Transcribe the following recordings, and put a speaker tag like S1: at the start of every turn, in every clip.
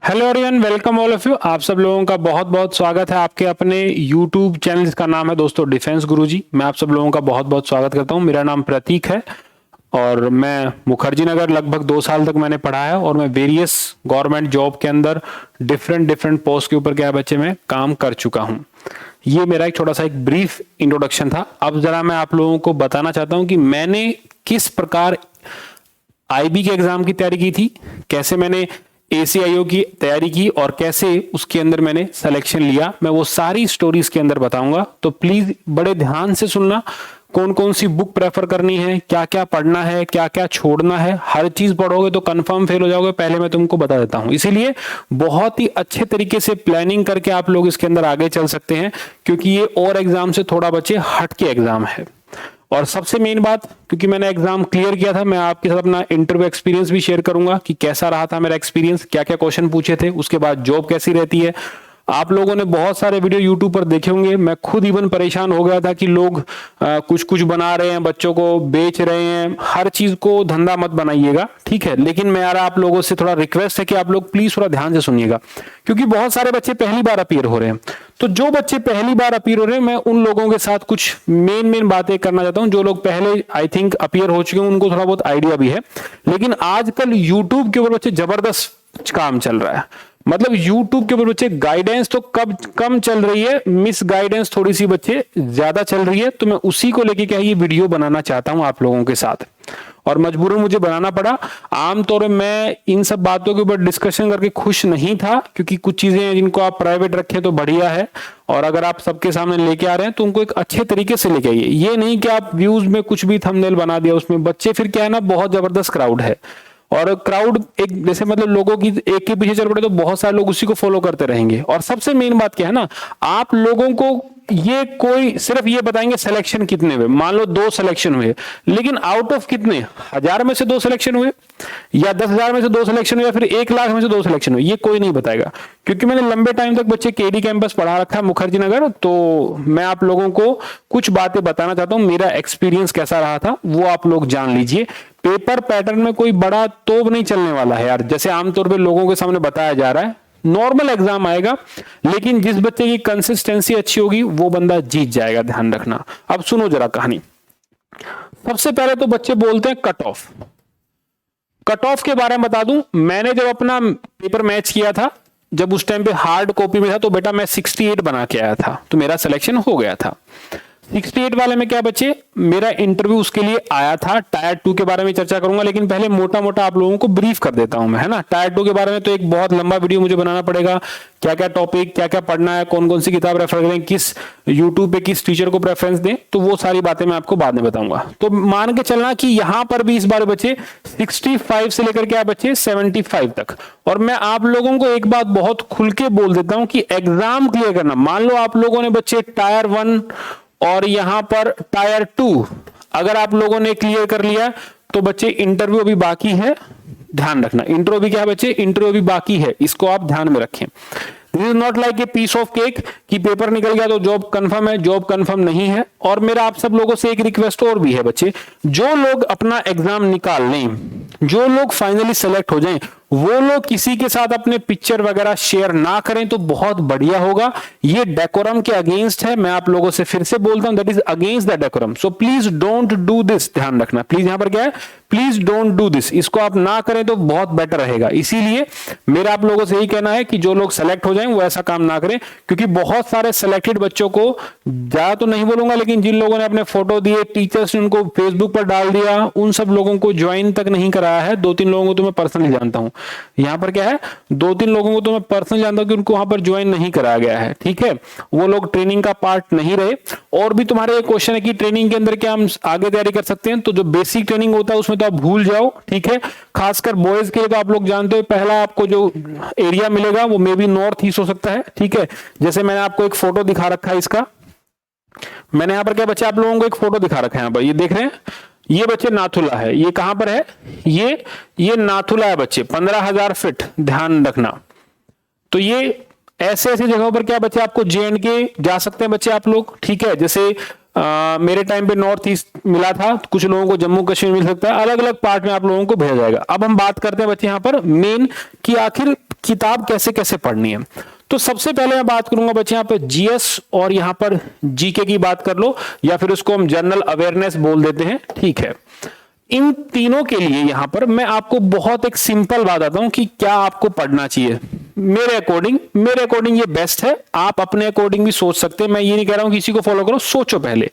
S1: Hello everyone, welcome all of you. आप सब लोगों का बहुत बहुत स्वागत है आपके अपने यूट्यूब चैनल जिसका नाम है दोस्तों डिफेंस गुरुजी। मैं आप सब लोगों का बहुत बहुत स्वागत करता हूं। मेरा नाम प्रतीक है और मैं मुखर्जी नगर लगभग 2 साल तक मैंने पढ़ा है और मैं वेरियस गवर्नमेंट जॉब के अंदर डिफरेंट पोस्ट के ऊपर क्या बच्चे में काम कर चुका हूं। ये मेरा एक छोटा सा एक ब्रीफ इंट्रोडक्शन था। अब जरा मैं आप लोगों को बताना चाहता हूं कि मैंने किस प्रकार आईबी के एग्जाम की तैयारी की थी, कैसे मैंने एसीआईओ की तैयारी की और कैसे उसके अंदर मैंने सिलेक्शन लिया। मैं वो सारी स्टोरीज के अंदर बताऊंगा, तो प्लीज बड़े ध्यान से सुनना। कौन कौन सी बुक प्रेफर करनी है, क्या क्या पढ़ना है, क्या क्या छोड़ना है, हर चीज पढ़ोगे तो कंफर्म फेल हो जाओगे, पहले मैं तुमको बता देता हूं। इसीलिए बहुत ही अच्छे तरीके से प्लानिंग करके आप लोग इसके अंदर आगे चल सकते हैं, क्योंकि ये और एग्जाम से थोड़ा बच्चे हट के एग्जाम है। और सबसे मेन बात, क्योंकि मैंने एग्जाम क्लियर किया था, मैं आपके साथ अपना इंटरव्यू एक्सपीरियंस भी शेयर करूंगा कि कैसा रहा था मेरा एक्सपीरियंस, क्या क्या क्वेश्चन पूछे थे, उसके बाद जॉब कैसी रहती है। आप लोगों ने बहुत सारे वीडियो यूट्यूब पर देखे होंगे। मैं खुद इवन परेशान हो गया था कि लोग कुछ कुछ बना रहे हैं, बच्चों को बेच रहे हैं। हर चीज को धंधा मत बनाइएगा, ठीक है। लेकिन मेरा आप लोगों से थोड़ा रिक्वेस्ट है कि आप लोग प्लीज थोड़ा ध्यान से सुनिएगा, क्योंकि बहुत सारे बच्चे पहली बार अपीयर हो रहे हैं। तो जो बच्चे पहली बार अपीयर हो रहे हैं, मैं उन लोगों के साथ कुछ मेन बातें करना चाहता हूं। जो लोग पहले आई थिंक अपीयर हो चुके हैं उनको थोड़ा बहुत आइडिया भी है, लेकिन आजकल यूट्यूब के ऊपर बच्चे जबरदस्त काम चल रहा है। मतलब YouTube के ऊपर बच्चे गाइडेंस तो कम चल रही है, मिस गाइडेंस थोड़ी सी बच्चे ज्यादा चल रही है। तो मैं उसी को लेके क्या ये वीडियो बनाना चाहता हूं आप लोगों के साथ, और मजबूरन मुझे बनाना पड़ा। आमतौर पर मैं इन सब बातों के ऊपर डिस्कशन करके खुश नहीं था, क्योंकि कुछ चीजें हैं जिनको आप प्राइवेट रखें तो बढ़िया है, और अगर आप सबके सामने लेके आ रहे हैं तो उनको एक अच्छे तरीके से लेके आइए। ये नहीं कि आप व्यूज में कुछ भी थंबनेल बना दिया उसमें। बच्चे फिर क्या है ना, बहुत जबरदस्त क्राउड है, और क्राउड एक जैसे मतलब लोगों की एक के पीछे चल पड़े तो बहुत सारे लोग उसी को फॉलो करते रहेंगे। और सबसे मेन बात क्या है ना, आप लोगों को ये कोई सिर्फ ये बताएंगे सिलेक्शन कितने हुए। मान लो 2 सिलेक्शन हुए, लेकिन आउट ऑफ कितने, 1000 में से 2 सिलेक्शन हुए, या 10,000 में से 2 सिलेक्शन हुए, या फिर 1,00,000 में से 2 सिलेक्शन हुए, ये कोई नहीं बताएगा। क्योंकि मैंने लंबे टाइम तक बच्चे केडी कैंपस पढ़ा रखा है मुखर्जी नगर, तो मैं आप लोगों को कुछ बातें बताना चाहता हूं। मेरा एक्सपीरियंस कैसा रहा था वो आप लोग जान लीजिए। पेपर पैटर्न में कोई बड़ा तोप नहीं चलने वाला है यार, जैसे आमतौर पे लोगों के सामने बताया जा रहा है। नॉर्मल एग्जाम आएगा, लेकिन जिस बच्चे की कंसिस्टेंसी अच्छी होगी वो बंदा जीत जाएगा, ध्यान रखना। अब सुनो जरा कहानी। सबसे पहले तो बच्चे बोलते हैं कट ऑफ। कट ऑफ के बारे में बता दूं, मैंने जब अपना पेपर मैच किया था, जब उस टाइम पे हार्ड कॉपी में था, तो बेटा मैं 68 बना के आया था, तो मेरा सिलेक्शन हो गया था। 68 वाले में क्या बच्चे, मेरा इंटरव्यू उसके लिए आया था। टायर 2 के बारे में चर्चा करूंगा, लेकिन पहले मोटा मोटा आप लोगों को ब्रीफ कर देता हूं मैं, है ना। टायर 2 के बारे में तो एक बहुत लंबा वीडियो मुझे बनाना पड़ेगा। क्या क्या टॉपिक, क्या क्या पढ़ना है, कौन कौन सी किताब रेफर करें, किस यूट्यूब पे किस टीचर को प्रेफरेंस दें, तो वो सारी बातें मैं आपको बाद में बताऊंगा। तो मान के चलना कि यहां पर भी इस बार बच्चे 65 से लेकर के बच्चे 75 तक। और मैं आप लोगों को एक बात बहुत खुल के बोल देता हूं कि एग्जाम क्लियर करना, मान लो आप लोगों ने बच्चे टायर 1 और यहां पर टायर 2 अगर आप लोगों ने क्लियर कर लिया, तो बच्चे इंटरव्यू अभी बाकी है, ध्यान रखना। इंटरव्यू भी क्या है बच्चे, इंटरव्यू अभी बाकी है, इसको आप ध्यान में रखें। This is not like a piece of cake कि पेपर निकल गया तो जॉब कंफर्म है, जॉब कंफर्म नहीं है। और मेरा आप सब लोगों से एक रिक्वेस्ट और भी है बच्चे, जो लोग अपना एग्जाम निकाल लें, जो लोग फाइनली सेलेक्ट हो जाएं, वो लोग किसी के साथ अपने पिक्चर वगैरह शेयर ना करें तो बहुत बढ़िया होगा। ये डेकोरम के अगेंस्ट है, मैं आप लोगों से फिर से बोलता हूं, that is against the decorum. So please don't do this, ध्यान रखना प्लीज। यहां पर क्या है, प्लीज डोंट डू दिस, इसको आप ना करें तो बहुत बेटर रहेगा। इसीलिए मेरा आप लोगों से यही कहना है कि जो लोग सेलेक्ट हो जाएं वो ऐसा काम ना करें, क्योंकि बहुत सारे सेलेक्टेड बच्चों को, ज्यादा तो नहीं बोलूंगा, लेकिन जिन लोगों ने अपने फोटो दिए, टीचर्स ने उनको फेसबुक पर डाल दिया, उन सब लोगों को ज्वाइन तक नहीं कराया है। 2-3 लोगों को तो मैं पर्सनली जानता हूं। यहां पर क्या है, 2-3 लोगों को तो मैं पर्सनली जानता हूं कि उनको वहां पर ज्वाइन नहीं कराया गया है, ठीक है। वो लोग ट्रेनिंग का पार्ट नहीं रहे। और भी तुम्हारे क्वेश्चन है कि ट्रेनिंग के अंदर क्या हम आगे तैयारी कर सकते हैं, तो जो बेसिक ट्रेनिंग होता है उसमें तो आप भूल जाओ, ठीक है। खासकर बॉयज के लिए तो आप लोग जानते हो, पहला आपको जो एरिया मिलेगा वो मे बी नॉर्थ ईस्ट हो सकता है, ठीक है। जैसे मैंने आपको एक फोटो दिखा रखा है इसका, मैंने यहां पर क्या बच्चे आप लोगों को एक फोटो दिखा रखा है, यहां पर ये देख रहे हैं, ये बच्चे नाथुला है। ये कहां पर है, ये नाथुला है बच्चे, 15,000 फीट, ध्यान रखना। तो ये ऐसे ऐसे जगहों पर क्या बच्चे आपको JNK जा सकते हैं बच्चे आप लोग, ठीक है। जैसे मेरे टाइम पे नॉर्थ ईस्ट मिला था, कुछ लोगों को जम्मू कश्मीर मिल सकता है, अलग अलग पार्ट में आप लोगों को भेजा जाएगा। अब हम बात करते हैं बच्चे यहाँ पर मेन कि आखिर किताब कैसे कैसे पढ़नी है। तो सबसे पहले मैं बात करूंगा बच्चे यहाँ पे जीएस और यहाँ पर जीके की बात कर लो, या फिर उसको हम जनरल अवेयरनेस बोल देते हैं, ठीक है। इन तीनों के लिए यहां पर मैं आपको बहुत एक सिंपल बात बताता हूं कि क्या आपको पढ़ना चाहिए। मेरे अकॉर्डिंग ये बेस्ट है। आप अपने अकॉर्डिंग भी सोच सकते हैं, मैं ये नहीं कह रहा हूं किसी को फॉलो करो, सोचो पहले।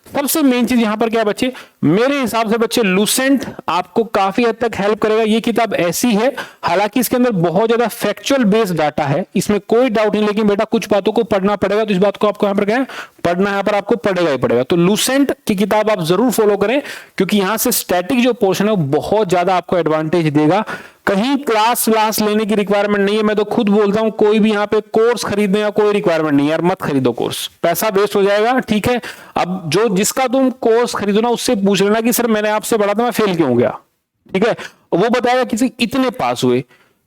S1: सबसे मेन चीज यहां पर क्या है बच्चे, मेरे हिसाब से बच्चे लूसेंट आपको काफी हद तक हेल्प करेगा। ये किताब ऐसी है, हालांकि इसके अंदर बहुत ज्यादा फैक्चुअल बेस्ड डाटा है, इसमें कोई डाउट नहीं, लेकिन बेटा कुछ बातों को पढ़ना पड़ेगा, तो इस बात को आपको यहां पर क्या है, पढ़ना यहां पर आपको पड़ेगा ही पड़ेगा। तो लूसेंट की किताब आप जरूर फॉलो करें, क्योंकि यहां से स्टैटिक जो पोर्शन है वो बहुत ज्यादा आपको एडवांटेज देगा। कहीं क्लास लेने की रिक्वायरमेंट नहीं है। मैं तो खुद बोलता हूं कोई भी यहां पे कोर्स खरीदने का कोई रिक्वायरमेंट नहीं है यार, मत खरीदो कोर्स, पैसा वेस्ट हो जाएगा, ठीक है। अब जो जिसका तुम कोर्स खरीदो ना, उससे पूछ लेना कि सर मैंने आपसे पढ़ा था, मैं फेल क्यों हो गया, ठीक है। वो बताएगा किसी इतने पास हुए,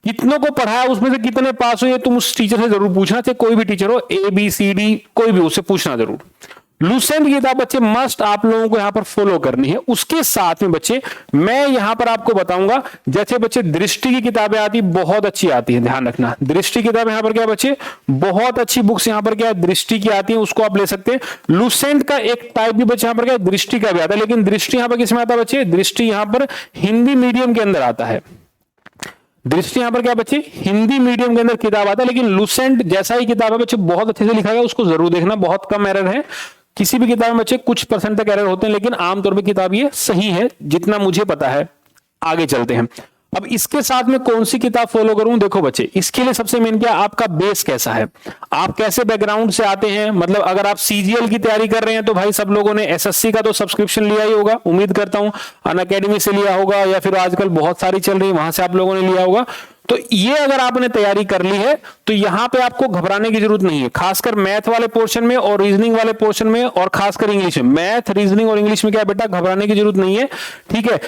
S1: कितनों को पढ़ाया उसमें से कितने पास हुए, तुम उस टीचर से जरूर पूछना, चाहे कोई भी टीचर हो, ABCD कोई भी, उससे पूछना जरूर। लूसेंट की किताब बच्चे मस्ट आप लोगों को यहां पर फॉलो करनी है। उसके साथ में बच्चे मैं यहां पर आपको बताऊंगा, जैसे बच्चे दृष्टि की किताबें आती, बहुत अच्छी आती है, ध्यान रखना। दृष्टि किताब यहां पर क्या बच्चे, बहुत अच्छी बुक्स यहां पर क्या दृष्टि की आती है, उसको आप ले सकते हैं। लूसेंट का एक टाइप भी बच्चे यहां पर क्या दृष्टि का भी आता है, लेकिन दृष्टि यहां पर किसमें आता है बच्चे, दृष्टि यहां पर हिंदी मीडियम के अंदर आता है। दृष्टि यहां पर क्या बच्चे, हिंदी मीडियम के अंदर किताब आता है। लेकिन लूसेंट जैसा ही किताब है बच्चे, बहुत अच्छे से लिखा गया, उसको जरूर देखना, बहुत कम एरर है। किसी भी किताब में बच्चे कुछ % तक एरर होते हैं, लेकिन आमतौर पर किताब ये सही है, जितना मुझे पता है। आगे चलते हैं। अब इसके साथ में कौन सी किताब फॉलो करूं, देखो बच्चे, इसके लिए सबसे मेन क्या, आपका बेस कैसा है, आप कैसे बैकग्राउंड से आते हैं। मतलब अगर आप CGL की तैयारी कर रहे हैं तो भाई सब लोगों ने SSC का तो सब्सक्रिप्शन लिया ही होगा, उम्मीद करता हूं अनअकैडमी से लिया होगा, या फिर आजकल बहुत सारी चल रही है वहां से आप लोगों ने लिया होगा। तो ये अगर आपने तैयारी कर ली है तो यहां पे आपको घबराने की जरूरत नहीं है, खासकर मैथ वाले पोर्शन में और रीजनिंग वाले पोर्शन में, और खासकर इंग्लिश में। मैथ, रीजनिंग और इंग्लिश में क्या है बेटा, घबराने की जरूरत नहीं है, ठीक है।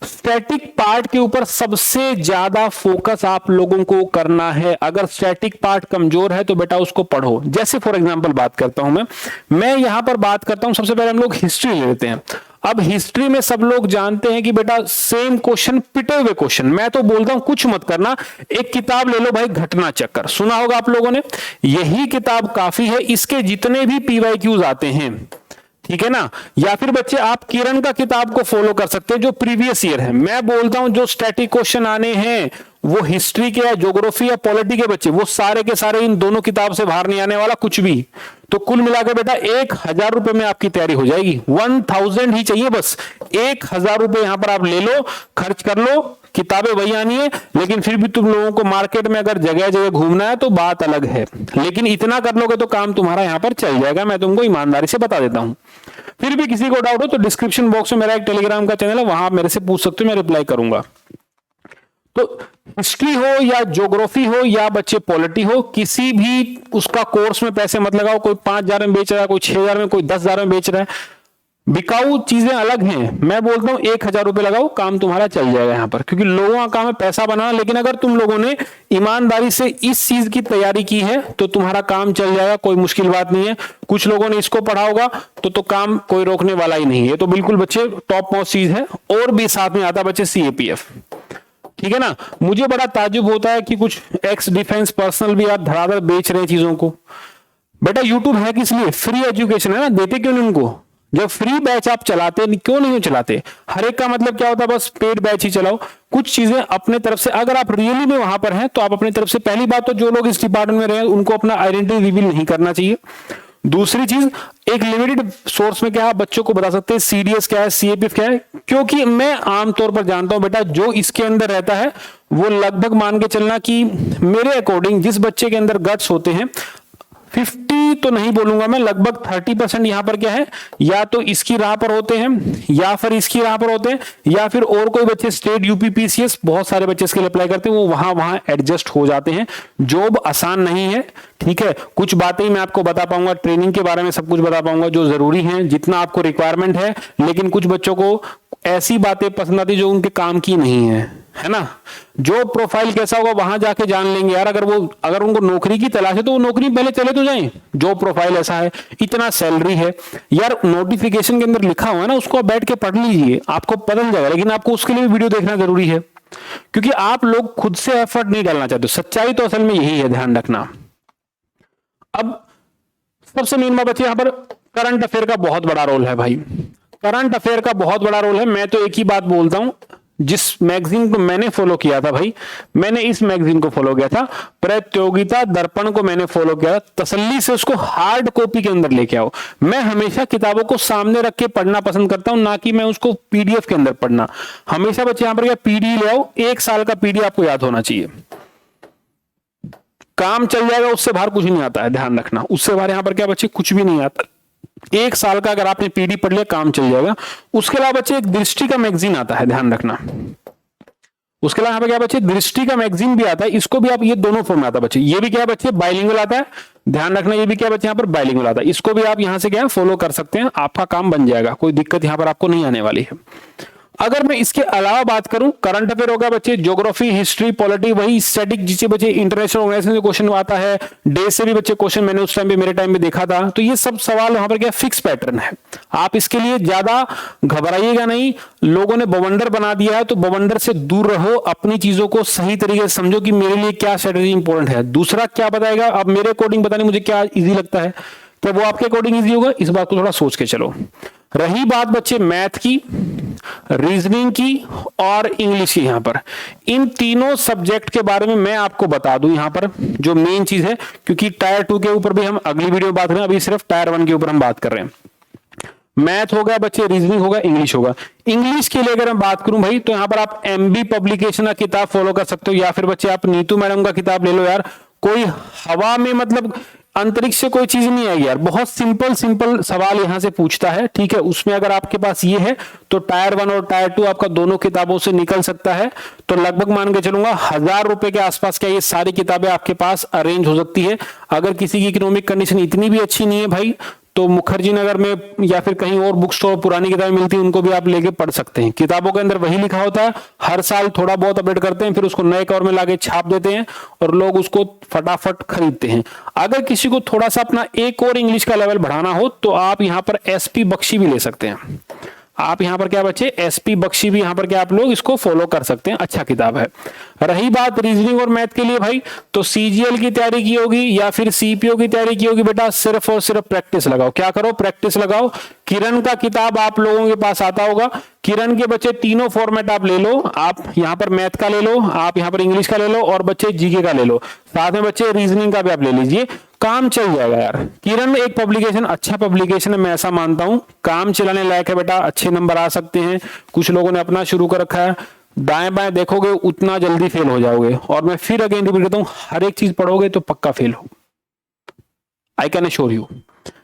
S1: स्टैटिक पार्ट के ऊपर सबसे ज्यादा फोकस आप लोगों को करना है। अगर स्टैटिक पार्ट कमजोर है तो बेटा उसको पढ़ो। जैसे फॉर एग्जांपल बात करता हूं मैं यहां पर बात करता हूं, सबसे पहले हम लोग हिस्ट्री ले लेते हैं। अब हिस्ट्री में सब लोग जानते हैं कि बेटा सेम क्वेश्चन, पिटे हुए क्वेश्चन। मैं तो बोलता हूं कुछ मत करना, एक किताब ले लो भाई, घटना चक्कर, सुना होगा आप लोगों ने, यही किताब काफी है। इसके जितने भी PYQs आते हैं, ठीक है ना। या फिर बच्चे आप किरण का किताब को फॉलो कर सकते हैं जो प्रीवियस ईयर है। मैं बोलता हूं जो स्टैटिक क्वेश्चन आने हैं वो हिस्ट्री के या ज्योग्राफी या पॉलिटी के बच्चे, वो सारे के सारे इन दोनों किताब से बाहर नहीं आने वाला कुछ भी। तो कुल मिलाकर बेटा 1000 रुपए में आपकी तैयारी हो जाएगी। 1000 ही चाहिए बस, 1000 रुपए यहां पर आप ले लो, खर्च कर लो, किताबें वही आनी है। लेकिन फिर भी तुम लोगों को मार्केट में अगर जगह जगह घूमना है तो बात अलग है, लेकिन इतना कर लोगे तो काम तुम्हारा यहां पर चल जाएगा, मैं तुमको ईमानदारी से बता देता हूं। फिर भी किसी को डाउट हो तो डिस्क्रिप्शन बॉक्स में मेरा एक टेलीग्राम का चैनल है, वहां आप मेरे से पूछ सकते हो, मैं रिप्लाई करूंगा। तो हिस्ट्री हो या ज्योग्राफी हो या बच्चे पॉलिटी हो, किसी भी उसका कोर्स में पैसे मत लगाओ। कोई 5000 में बेच रहा है, कोई 6000 में, कोई 10000 में बेच रहा है, बिकाऊ चीजें अलग हैं। मैं बोलता हूं 1000 रुपए लगाओ, काम तुम्हारा चल जाएगा यहां पर, क्योंकि लोगों का काम है पैसा बनाना। लेकिन अगर तुम लोगों ने ईमानदारी से इस चीज की तैयारी की है तो तुम्हारा काम चल जाएगा, कोई मुश्किल बात नहीं है। कुछ लोगों ने इसको पढ़ा होगा तो काम कोई रोकने वाला ही नहीं है। तो बिल्कुल बच्चे टॉप मोस्ट चीज है। और भी साथ में आता बच्चे CAPF, ठीक है ना। मुझे बड़ा ताज्जुब होता है कि कुछ एक्स डिफेंस पर्सनल भी यार धड़ाधड़ बेच रहे हैं चीजों को। बेटा यूट्यूब है किस लिए, फ्री एजुकेशन है ना, देते क्यों नहीं उनको। जब फ्री बैच आप चलाते क्यों नहीं चलाते। हर एक का मतलब क्या होता है, बस पेड बैच ही चलाओ। कुछ चीजें अपने तरफ से, अगर आप रियली में वहां पर हैं तो आप अपनी तरफ से, पहली बात तो जो लोग इस डिपार्टमेंट में रहे उनको अपना आइडेंटिटी रिवील नहीं करना चाहिए। दूसरी चीज, एक लिमिटेड सोर्स में क्या आप बच्चों को बता सकते हैं CDS क्या है, CAPF क्या है। क्योंकि मैं आमतौर पर जानता हूं बेटा जो इसके अंदर रहता है वो लगभग मान के चलना कि मेरे अकॉर्डिंग जिस बच्चे के अंदर गट्स होते हैं, 50 तो नहीं बोलूंगा मैं, लगभग 30% यहां पर क्या है, या तो इसकी राह पर होते हैं या फिर इसकी राह पर होते हैं, या फिर और कोई बच्चे स्टेट UP PCS बहुत सारे बच्चे इसके लिए अप्लाई करते हैं, वो वहां एडजस्ट हो जाते हैं। जॉब आसान नहीं है, ठीक है। कुछ बातें ही मैं आपको बता पाऊंगा, ट्रेनिंग के बारे में सब कुछ बता पाऊंगा जो जरूरी है, जितना आपको रिक्वायरमेंट है। लेकिन कुछ बच्चों को ऐसी बातें पसंद आती जो उनके काम की नहीं है ना। जो प्रोफाइल कैसा होगा वहां जाके जान लेंगे यार। अगर उनको नौकरी की तलाश है तो वो नौकरी पहले चले तो जाएं। जो प्रोफाइल ऐसा है, इतना सैलरी है यार, नोटिफिकेशन के अंदर लिखा हुआ है ना, उसको बैठ के पढ़ लीजिए, आपको पता चल जाएगा। लेकिन आपको उसके लिए भी वीडियो देखना जरूरी है। क्योंकि आप लोग खुद से एफर्ट नहीं डालना चाहते। सच्चाई तो असल में यही है, ध्यान रखना। अब सबसे मेन बात बच्चे, यहां पर करंट अफेयर का बहुत बड़ा रोल है भाई। करंट अफेयर का बहुत बड़ा रोल है। मैं तो एक ही बात बोलता हूं, जिस मैगजीन को मैंने फॉलो किया था भाई, मैंने इस मैगजीन को फॉलो किया था, प्रतियोगिता दर्पण को मैंने फॉलो किया, तसल्ली से उसको हार्ड कॉपी के अंदर लेके आओ। मैं हमेशा किताबों को सामने रख के पढ़ना पसंद करता हूं, ना कि मैं उसको पीडीएफ के अंदर पढ़ना। हमेशा बच्चे यहां पर क्या पीडी ले आओ, 1 साल का पीडी आपको याद होना चाहिए। काम चल जाएगा, उससे बाहर कुछ नहीं आता है, ध्यान रखना। उससे बाहर यहां पर क्या बच्चे कुछ भी नहीं आता। 1 साल का अगर आपने पीडी पढ़ लिया, काम चल जाएगा। उसके अलावा बच्चे एक दृष्टि का मैगजीन आता है, ध्यान रखना। उसके अलावा यहां पर क्या बच्चे दृष्टि का मैगजीन भी आता है। इसको भी आप, ये दोनों फॉर्म में आता है बच्चे। ये भी क्या बच्चे बाइलिंगुअल आता है, ध्यान रखना। ये भी क्या बच्चे यहां पर बाइलिंगुअल आता है। इसको भी आप यहां से क्या फॉलो कर सकते हैं, आपका काम बन जाएगा, कोई दिक्कत यहां पर आपको नहीं आने वाली है। अगर मैं इसके अलावा बात करूं, करंट अफेयर होगा बच्चे, ज्योग्राफी, हिस्ट्री, पॉलिटी, वही स्टैटिक जिससे बच्चे इंटरनेशनल ऑर्गेनाइजेशन से क्वेश्चन आता है, डे से भी बच्चे क्वेश्चन मैंने उस टाइम पे, मेरे टाइम पे देखा था। तो ये सब सवाल वहां पर क्या फिक्स पैटर्न है। आप इसके लिए ज्यादा घबराइएगा नहीं। लोगों ने बवंडर बना दिया है, तो बवंडर से दूर रहो, अपनी चीजों को सही तरीके से समझो कि मेरे लिए क्या स्ट्रेटेजी इंपॉर्टेंट है, दूसरा क्या बताएगा। अब मेरे अकॉर्डिंग बताने मुझे क्या इजी लगता है, क्या वो आपके अकॉर्डिंग इजी होगा, इस बात को थोड़ा सोच के चलो। रही बात बच्चे मैथ की, रीजनिंग की और इंग्लिश की, यहां पर इन तीनों सब्जेक्ट के बारे में मैं आपको बता दूं यहां पर जो मेन चीज है, क्योंकि टायर 2 के ऊपर भी हम अगली वीडियो में बात करें, अभी सिर्फ टायर 1 के ऊपर हम बात कर रहे हैं। मैथ हो गया बच्चे, रीजनिंग होगा, इंग्लिश होगा। इंग्लिश के लिए अगर मैं बात करूं भाई, तो यहां पर आप एमबी पब्लिकेशन का किताब फॉलो कर सकते हो, या फिर बच्चे आप नीतू मैडम का किताब ले लो यार। कोई हवा में मतलब अंतरिक्ष से कोई चीज नहीं आएगी यार, बहुत सिंपल सिंपल सवाल यहां से पूछता है, ठीक है। उसमें अगर आपके पास ये है तो टायर 1 और टायर 2 आपका दोनों किताबों से निकल सकता है। तो लगभग मान के चलूंगा 1000 रुपए के आसपास क्या ये सारी किताबें आपके पास अरेंज हो सकती है। अगर किसी की इकोनॉमिक कंडीशन इतनी भी अच्छी नहीं है भाई, तो मुखर्जी नगर में या फिर कहीं और बुक स्टोर पुरानी किताबें मिलती हैं, उनको भी आप लेके पढ़ सकते हैं। किताबों के अंदर वही लिखा होता है, हर साल थोड़ा बहुत अपडेट करते हैं, फिर उसको नए कवर में लाके छाप देते हैं और लोग उसको फटाफट खरीदते हैं। अगर किसी को थोड़ा सा अपना एक और इंग्लिश का लेवल बढ़ाना हो, तो आप यहां पर एसपी बख्शी भी ले सकते हैं। आप यहां पर क्या बच्चे एसपी बख्शी भी यहां पर क्या आप लोग इसको फॉलो कर सकते हैं, अच्छा किताब है। रही बात रीजनिंग और मैथ के लिए भाई, तो सीजीएल की तैयारी की होगी या फिर सीपीओ की तैयारी की होगी, बेटा सिर्फ और सिर्फ प्रैक्टिस लगाओ। क्या करो, प्रैक्टिस लगाओ। किरण का किताब आप लोगों के पास आता होगा, किरण के बच्चे तीनों फॉर्मेट आप ले लो। आप यहां पर मैथ का ले लो, आप यहां पर इंग्लिश का ले लो और बच्चे जीके का ले लो, साथ में बच्चे रीजनिंग का भी आप ले लीजिए, काम चल जाएगा यार। किरण में एक पब्लिकेशन, अच्छा पब्लिकेशन है, मैं ऐसा मानता हूं, काम चलाने लायक है बेटा, अच्छे नंबर आ सकते हैं। कुछ लोगों ने अपना शुरू कर रखा है, दाएं बाएं देखोगे उतना जल्दी फेल हो जाओगे। और मैं फिर अगेन रिपीट करता हूं, हर एक चीज पढ़ोगे तो पक्का फेल हो, आई कैन एश्योर यू,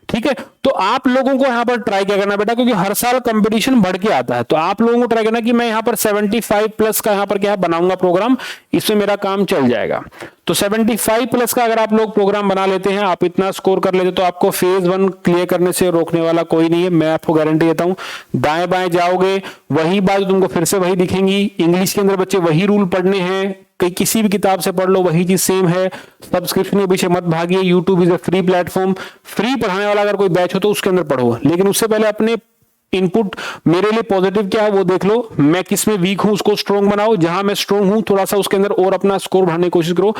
S1: ठीक है। तो आप लोगों को यहां पर ट्राई क्या करना बेटा, क्योंकि हर साल कंपटीशन बढ़ के आता है, तो आप लोगों को ट्राई करना कि मैं यहां पर 75 प्लस का यहां पर क्या बनाऊंगा प्रोग्राम, इसमें मेरा काम चल जाएगा। तो 75 प्लस का अगर आप लोग प्रोग्राम बना लेते हैं, आप इतना स्कोर कर लेते, तो आपको फेज 1 क्लियर करने से रोकने वाला कोई नहीं है, मैं आपको गारंटी देता हूं। दाएं बाएं जाओगे वही बात तुमको फिर से वही दिखेंगी। इंग्लिश के अंदर बच्चे वही रूल पढ़ने हैं, कहीं किसी भी किताब से पढ़ लो वही चीज सेम है। सब्सक्रिप्शन के पीछे मत भागिए, YouTube is a free platform, free पढ़ाने वाला अगर कोई बैच हो तो उसके अंदर पढ़ो, लेकिन उससे पहले अपने इनपुट मेरे लिए पॉजिटिव क्या है वो देख लो, मैं किस में वीक हूं उसको स्ट्रॉन्ग बनाओ, जहां मैं स्ट्रॉन्ग हूं थोड़ा सा उसके अंदर और अपना स्कोर बढ़ाने की कोशिश करो।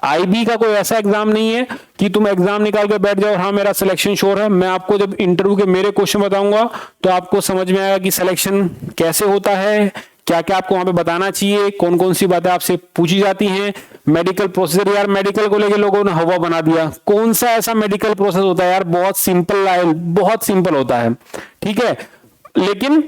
S1: आईबी का कोई ऐसा एग्जाम नहीं है कि तुम एग्जाम निकाल के बैठ जाओ हाँ मेरा सिलेक्शन श्योर है। मैं आपको जब इंटरव्यू के मेरे क्वेश्चन बताऊंगा तो आपको समझ में आएगा कि सिलेक्शन कैसे होता है, क्या क्या आपको वहां पे बताना चाहिए, कौन कौन सी बातें आपसे पूछी जाती हैं। मेडिकल प्रोसीजर, यार मेडिकल को लेके लोगों ने हवा बना दिया, कौन सा ऐसा मेडिकल प्रोसेस होता है यार, बहुत सिंपल, बहुत सिंपल होता है, ठीक है। लेकिन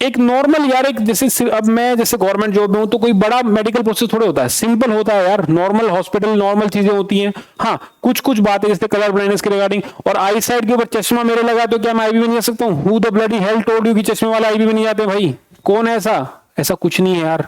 S1: एक नॉर्मल यार, एक जैसे अब मैं जैसे गवर्नमेंट जॉब में हूं, तो कोई बड़ा मेडिकल प्रोसेस थोड़े होता है, सिंपल होता है यार, नॉर्मल हॉस्पिटल नॉर्मल चीजें होती हैं। हाँ कुछ कुछ बातें जैसे कलर ब्लाइंडनेस के रिगार्डिंग, और आई साइड के ऊपर चश्मा मेरे लगा तो क्या मैं आईबी में नहीं जा सकता हूँ? Who the bloody hell told you कि चश्मे वाला आईबी में नहीं जाते भाई, कौन है ऐसा? ऐसा कुछ नहीं है यार,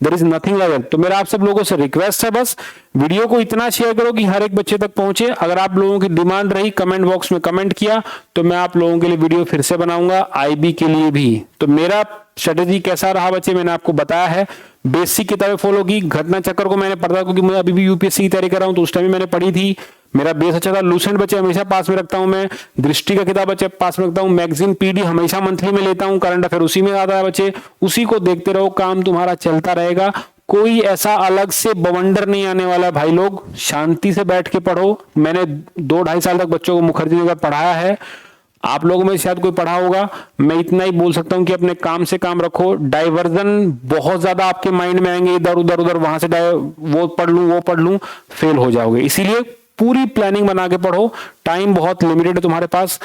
S1: there is nothing like that. तो मेरा आप सब लोगों से रिक्वेस्ट है, बस वीडियो को इतना शेयर करो कि हर एक बच्चे तक पहुंचे। अगर आप लोगों की डिमांड रही, कमेंट बॉक्स में कमेंट किया, तो मैं आप लोगों के लिए वीडियो फिर से बनाऊंगा आईबी के लिए भी। तो मेरा स्ट्रेटेजी कैसा रहा बच्चे, मैंने आपको बताया है। बेसिक किताबें फॉलो की, घटना चक्र को मैंने पढ़ा क्योंकि मैं अभी भी यूपीएससी की तैयारी कर रहा हूं, तो उस टाइम भी मैंने पढ़ी थी। मेरा बेस अच्छा था। लूसेंट बच्चे हमेशा पास में रखता हूं मैं, दृष्टि का किताब बच्चे पास में रखता हूं, मैगजीन पीडी हमेशा मंथली में लेता हूं, करंट अफेयर उसी में आता है बच्चे, उसी को देखते रहो, काम तुम्हारा चलता रहेगा। कोई ऐसा अलग से बवंडर नहीं आने वाला भाई लोग, शांति से बैठ के पढ़ो। मैंने 2-2.5 साल तक बच्चों को मुखर्जी जी का पढ़ाया है, आप लोगों में शायद कोई पढ़ा होगा। मैं इतना ही बोल सकता हूं कि अपने काम से काम रखो। डाइवर्जन बहुत ज्यादा आपके माइंड में आएंगे, इधर उधर उधर, वहां से वो पढ़ लूं, फेल हो जाओगे। इसीलिए पूरी प्लानिंग बना के पढ़ो। टाइम बहुत लिमिटेड है तुम्हारे पास।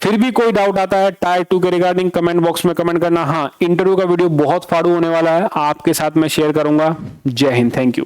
S1: फिर भी कोई डाउट आता है टायर 2 के रिगार्डिंग, कमेंट बॉक्स में कमेंट करना। हाँ, इंटरव्यू का वीडियो बहुत फाड़ू होने वाला है, आपके साथ मैं शेयर करूंगा। जय हिंद, थैंक यू।